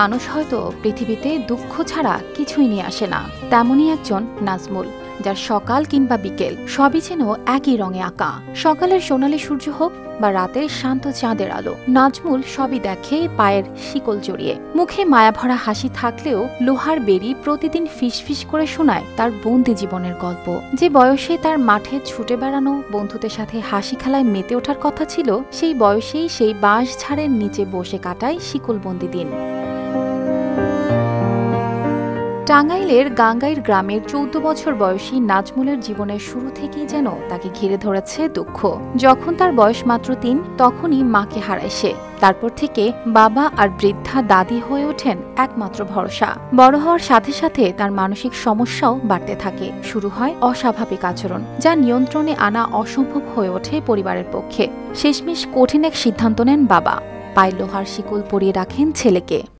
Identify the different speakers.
Speaker 1: মানুষ হয়তো পৃথিবীতে দুঃখ ছাড়া কিছুই নিয়ে আসে না, তেমনই একজন নাজমুল, যার সকাল কিংবা বিকেল সবই যেন একই রঙে আঁকা। সকালের সোনালী সূর্য হোক বা রাতের শান্ত চাঁদের আলো, নাজমুল সবই দেখে পায়ের শিকল জড়িয়ে। মুখে মায়াভরা হাসি থাকলেও লোহার বেড়ি প্রতিদিন ফিসফিস করে শোনায় তার বন্দি জীবনের গল্প। যে বয়সে তার মাঠে ছুটে বেড়ানো, বন্ধুদের সাথে হাসি খেলায় মেতে ওঠার কথা ছিল, সেই বয়সেই সেই বাঁশ ঝাড়ের নিচে বসে কাটায় শিকলবন্দি দিন। টাঙ্গাইলের গাঙ্গাইর গ্রামের ১৪ বছর বয়সী নাজমুলের জীবনের শুরু থেকেই যেন তাকে ঘিরে ধরেছে দুঃখ। যখন তার বয়স মাত্র ৩, তখনই মাকে হারায় সে। তারপর থেকে বাবা আর বৃদ্ধা দাদি হয়ে ওঠেন একমাত্র ভরসা। বড় হওয়ার সাথে সাথে তার মানসিক সমস্যাও বাড়তে থাকে। শুরু হয় অস্বাভাবিক আচরণ, যা নিয়ন্ত্রণে আনা অসম্ভব হয়ে ওঠে পরিবারের পক্ষে। শেষমেশ কঠিন এক সিদ্ধান্ত নেন বাবা, পায়ে লোহার শিকল পরিয়ে রাখেন ছেলেকে।